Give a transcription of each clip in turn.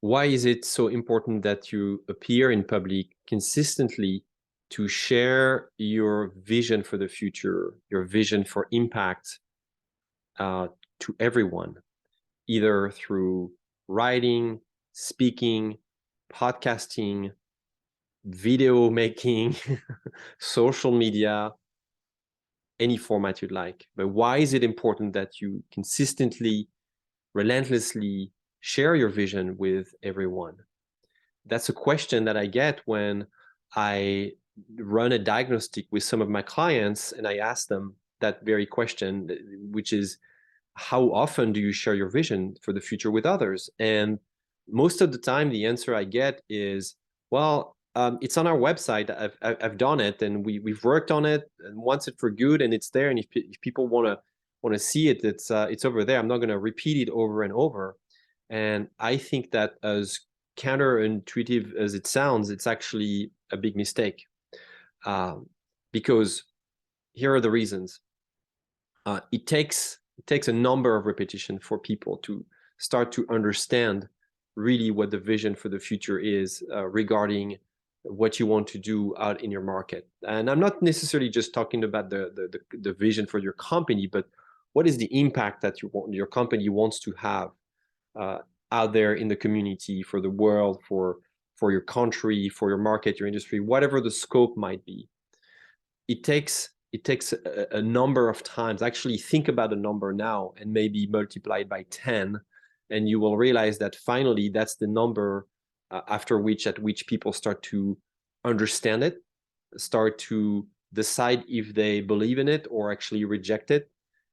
Why is it so important that you appear in public consistently to share your vision for the future, your vision for impact uh, to everyone, either through writing, speaking, podcasting, video making, social media, any format you'd like. But why is it important that you consistently, relentlessly share your vision with everyone? That's a question that I get when I run a diagnostic with some of my clients, and I ask them that very question, which is, how often do you share your vision for the future with others? And most of the time, the answer I get is, well, it's on our website. I've done it, and we've worked on it, and wants it for good, and it's there. And if people want to see it, it's over there. I'm not going to repeat it over and over. And I think that, as counterintuitive as it sounds, it's actually a big mistake, because here are the reasons. It takes a number of repetition for people to start to understand really what the vision for the future is, regarding what you want to do out in your market. And I'm not necessarily just talking about the vision for your company, but what is the impact that your company wants to have uh, out there in the community, for the world, for your country, for your market, your industry, whatever the scope might be. It takes a number of times. Actually, think about a number now and maybe multiply it by 10, and you will realize that finally that's the number at which people start to understand it, start to decide if they believe in it or actually reject it,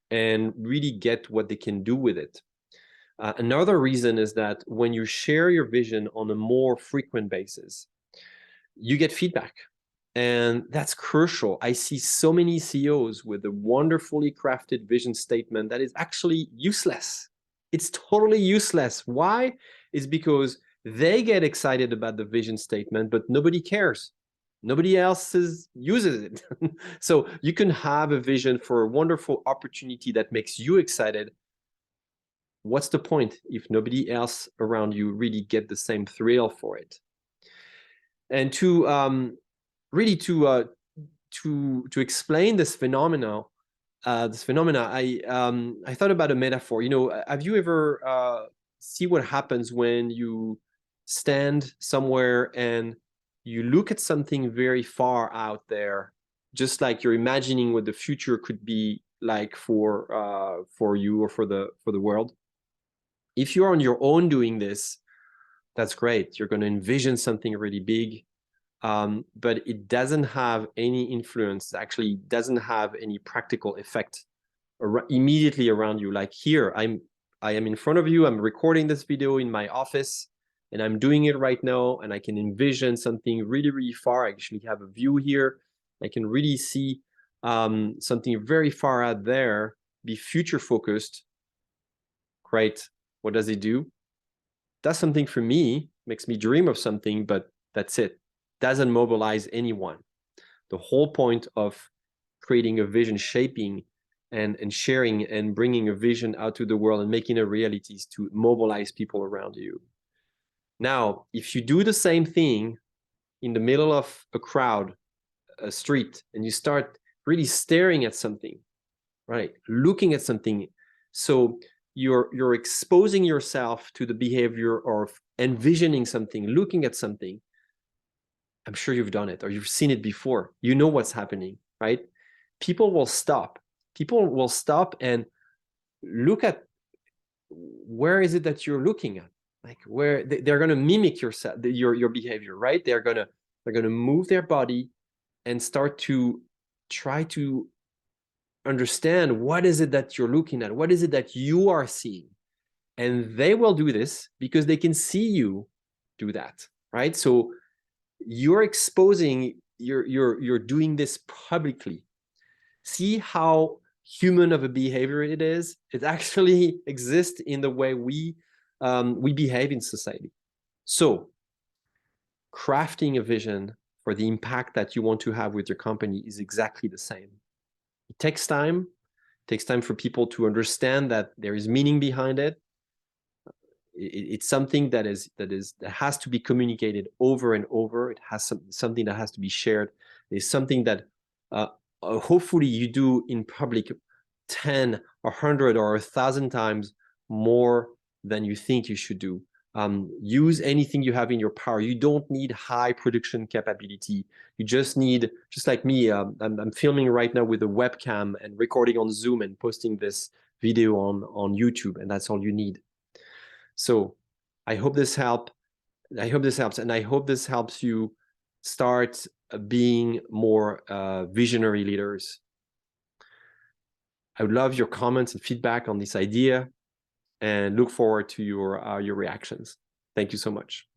and really get what they can do with it. Another reason is that when you share your vision on a more frequent basis, you get feedback. And that's crucial. I see so many CEOs with a wonderfully crafted vision statement that is actually useless. It's totally useless. Why? It's because they get excited about the vision statement, but nobody cares. Nobody else uses it. So you can have a vision for a wonderful opportunity that makes you excited. What's the point if nobody else around you really get the same thrill for it? And to really to explain this phenomena, I thought about a metaphor. Have you ever see what happens when you stand somewhere and you look at something very far out there, just like you're imagining what the future could be like for you or for the world. If you're on your own doing this, that's great. You're going to envision something really big, but it doesn't have any influence, actually doesn't have any practical effect immediately around you. Like here, I am in front of you, I'm recording this video in my office, and I'm doing it right now, and I can envision something really, really far. I actually have a view here. I can really see something very far out there, be future focused. Great. What does it do? Does something for me, makes me dream of something, but that's it. Doesn't mobilize anyone. The whole point of creating a vision, shaping and sharing and bringing a vision out to the world and making a reality is to mobilize people around you. Now, if you do the same thing in the middle of a crowd, a street, and you start really staring at something, right? Looking at something. So you're exposing yourself to the behavior of envisioning something, looking at something. I'm sure you've done it or you've seen it before. You know what's happening, right? People will stop. People will stop and look at, where is it that you're looking at? Like, where they're going to mimic your behavior, right? They're going to move their body and start to try to understand, what is it that you're looking at? What is it that you are seeing? And they will do this because they can see you do that, right? So you're exposing, you're doing this publicly. See how human of a behavior it is. It actually exists in the way we behave in society. So crafting a vision for the impact that you want to have with your company is exactly the same. It takes time. It takes time for people to understand that there is meaning behind it. it's something that has to be communicated over and over. It has something that has to be shared. It's something that hopefully you do in public 10 or 100 or 1,000 times more than you think you should do. Use anything you have in your power. You don't need high production capability. You just need, just like me, I'm filming right now with a webcam and recording on Zoom and posting this video on YouTube, and that's all you need. So I hope this helps. I hope this helps, and I hope this helps you start being more visionary leaders. I would love your comments and feedback on this idea, and look forward to your reactions. Thank you so much.